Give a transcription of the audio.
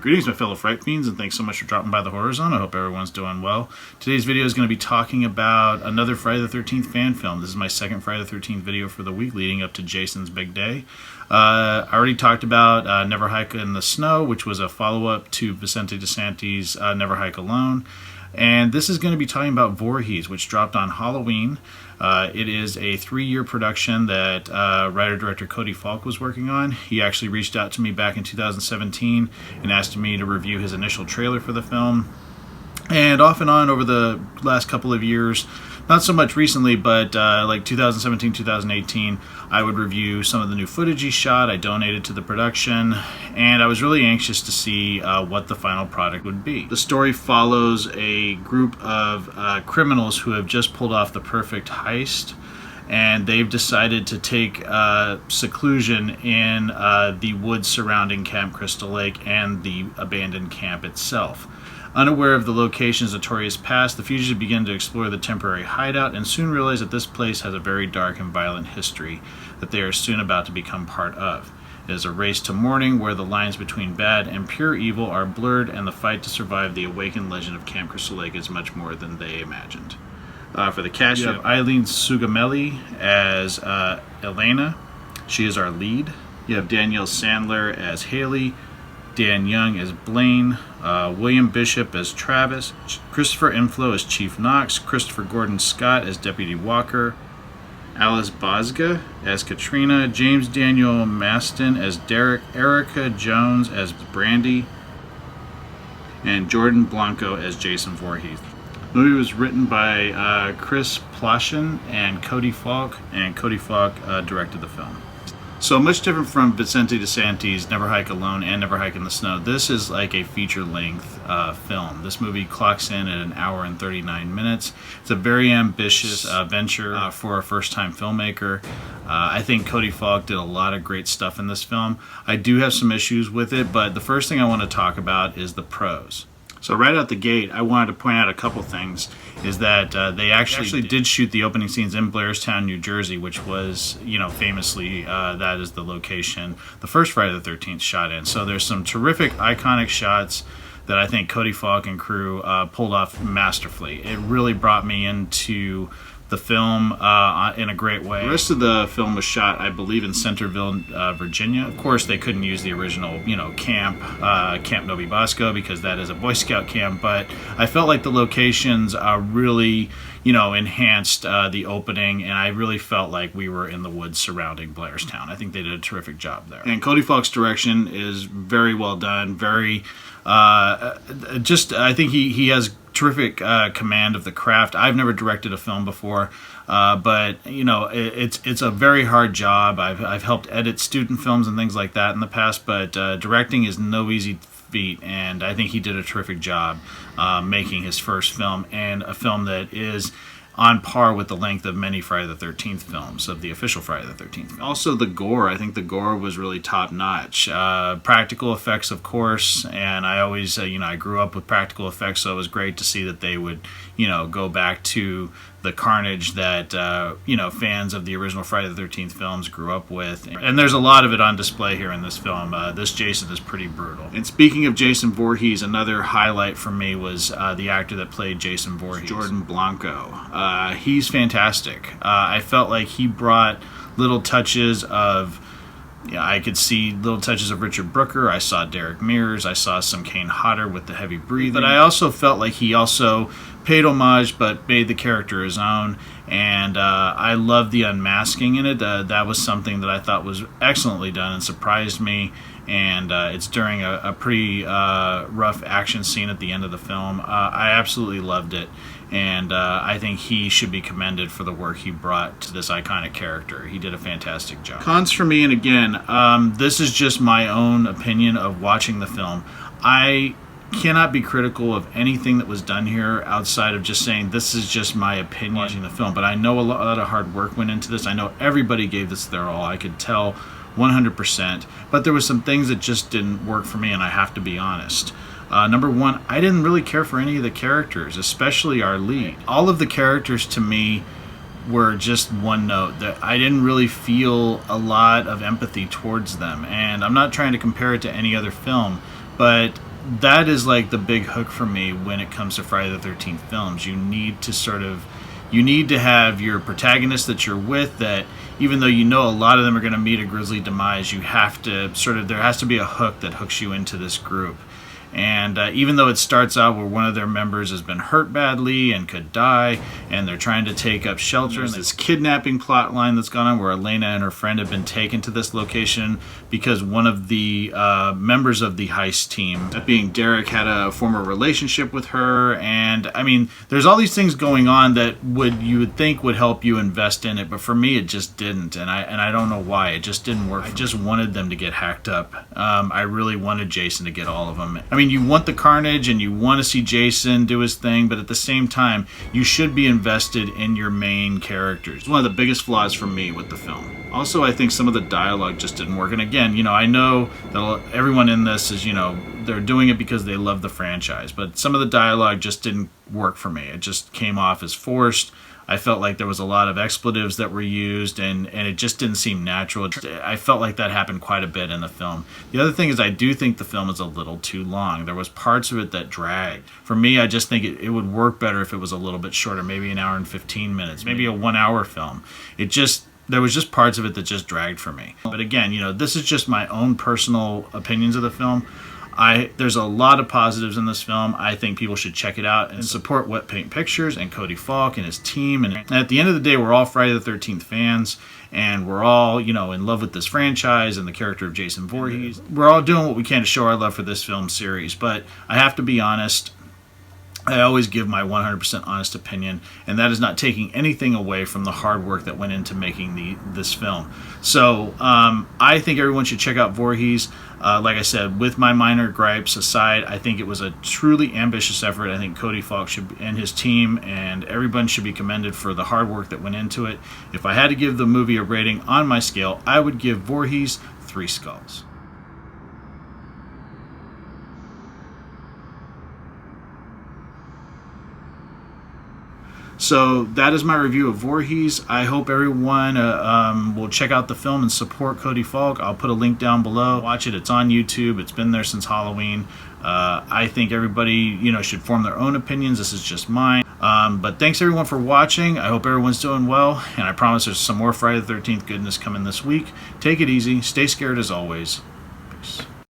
Greetings, my fellow Fright Fiends, and thanks so much for dropping by the Horror Zone. I hope everyone's doing well. Today's video is going to be talking about another Friday the 13th fan film. This is my second Friday the 13th video for the week leading up to Jason's big day. I already talked about Never Hike in the Snow, which was a follow-up to Vicente DeSantis' Never Hike Alone. And this is going to be talking about Voorhees, which dropped on Halloween. It is a 3-year production that writer-director Cody Falk was working on. He actually reached out to me back in 2017 and asked me to review his initial trailer for the film. And off and on over the last couple of years, not so much recently, but like 2017, 2018, I would review some of the new footage he shot. I donated to the production, and I was really anxious to see what the final product would be. The story follows a group of criminals who have just pulled off the perfect heist, and they've decided to take seclusion in the woods surrounding Camp Crystal Lake and the abandoned camp itself. Unaware of the location's notorious past, the fugitives begin to explore the temporary hideout and soon realize that this place has a very dark and violent history that they are soon about to become part of. It is a race to mourning where the lines between bad and pure evil are blurred, and the fight to survive the awakened legend of Camp Crystal Lake is much more than they imagined. For the cast, you have Eileen Sugamelli as Elena. She is our lead. You have Danielle Sandler as Haley, Dan Young as Blaine, William Bishop as Travis, Christopher Inflo as Chief Knox, Christopher Gordon Scott as Deputy Walker, Alice Bosga as Katrina, James Daniel Maston as Derek, Erica Jones as Brandy, and Jordan Blanco as Jason Voorhees. The movie was written by Chris Plashin and Cody Falk directed the film. So much different from Vicente DeSantis' Never Hike Alone and Never Hike in the Snow. This is like a feature-length film. This movie clocks in at 1 hour and 39 minutes. It's a very ambitious venture for a first-time filmmaker. I think Cody Falk did a lot of great stuff in this film. I do have some issues with it, but the first thing I want to talk about is the pros. So right out the gate, I wanted to point out a couple things. Is that they actually did shoot the opening scenes in Blairstown, New Jersey, which was, famously, that is the location the first Friday the 13th shot in. So there's some terrific, iconic shots that I think Cody Falk and crew pulled off masterfully. It really brought me into the film in a great way. The rest of the film was shot, I believe, in Centerville, Virginia. Of course, they couldn't use the original, Camp Novi Bosco, because that is a Boy Scout camp, but I felt like the locations really, enhanced the opening, and I really felt like we were in the woods surrounding Blairstown. I think they did a terrific job there. And Cody Falk's direction is very well done, very, I think he has terrific command of the craft. I've never directed a film before, but it's a very hard job. I've helped edit student films and things like that in the past, but directing is no easy feat, and I think he did a terrific job making his first film, and a film that is on par with the length of many Friday the 13th films, of the official Friday the 13th. Also the gore, I think the gore was really top notch. Practical effects, of course, and I always, I grew up with practical effects, so it was great to see that they would, go back to the carnage that, fans of the original Friday the 13th films grew up with. And there's a lot of it on display here in this film. This Jason is pretty brutal. And speaking of Jason Voorhees, another highlight for me was the actor that played Jason Voorhees, Jordan Blanco. He's fantastic. I felt like he brought little touches of, I could see little touches of Richard Brooker. I saw Derek Mears. I saw some Kane Hodder with the heavy breathing. But I also felt like he also paid homage but made the character his own. And I loved the unmasking in it. That was something that I thought was excellently done and surprised me. And it's during a pretty rough action scene at the end of the film. I absolutely loved it. And I think he should be commended for the work he brought to this iconic character. He did a fantastic job. Cons for me, and again, this is just my own opinion of watching the film. I cannot be critical of anything that was done here outside of just saying this is just my opinion watching the film. But I know a lot of hard work went into this. I know everybody gave this their all. I could tell 100%. But there were some things that just didn't work for me, and I have to be honest. Number one, I didn't really care for any of the characters, especially our lead. All of the characters to me were just one note. That I didn't really feel a lot of empathy towards them. And I'm not trying to compare it to any other film, but that is like the big hook for me when it comes to Friday the 13th films. You need to have your protagonist that you're with, that even though you know a lot of them are going to meet a grisly demise, you have to there has to be a hook that hooks you into this group. And even though it starts out where one of their members has been hurt badly and could die, and they're trying to take up shelter, there's this kidnapping plot line that's gone on where Elena and her friend have been taken to this location because one of the members of the heist team, that being Derek, had a former relationship with her. And I mean, there's all these things going on that you would think would help you invest in it, but for me it just didn't, and I don't know why. It just didn't work. I just wanted them to get hacked up. I really wanted Jason to get all of them. I mean, you want the carnage and you want to see Jason do his thing, but at the same time, you should be invested in your main characters. It's one of the biggest flaws for me with the film. Also, I think some of the dialogue just didn't work. And again, I know that everyone in this is, they're doing it because they love the franchise, but some of the dialogue just didn't work for me. It just came off as forced. I felt like there was a lot of expletives that were used, and it just didn't seem natural. I felt like that happened quite a bit in the film. The other thing is, I do think the film is a little too long. There was parts of it that dragged. For me, I just think it would work better if it was a little bit shorter, maybe an hour and 15 minutes, maybe a 1 hour film. There was just parts of it that just dragged for me. But again, this is just my own personal opinions of the film. There's a lot of positives in this film. I think people should check it out and support Wet Paint Pictures and Cody Falk and his team. And at the end of the day, we're all Friday the 13th fans, and we're all, in love with this franchise and the character of Jason Voorhees. We're all doing what we can to show our love for this film series. But I have to be honest, I always give my 100% honest opinion, and that is not taking anything away from the hard work that went into making this film. So I think everyone should check out Voorhees. Like I said, with my minor gripes aside, I think it was a truly ambitious effort. I think Cody Falk and his team and everyone should be commended for the hard work that went into it. If I had to give the movie a rating on my scale, I would give Voorhees 3 skulls. So that is my review of Voorhees. I hope everyone will check out the film and support Cody Falk. I'll put a link down below. Watch it. It's on YouTube. It's been there since Halloween. I think everybody, should form their own opinions. This is just mine. But thanks everyone for watching. I hope everyone's doing well, and I promise there's some more Friday the 13th goodness coming this week. Take it easy. Stay scared as always.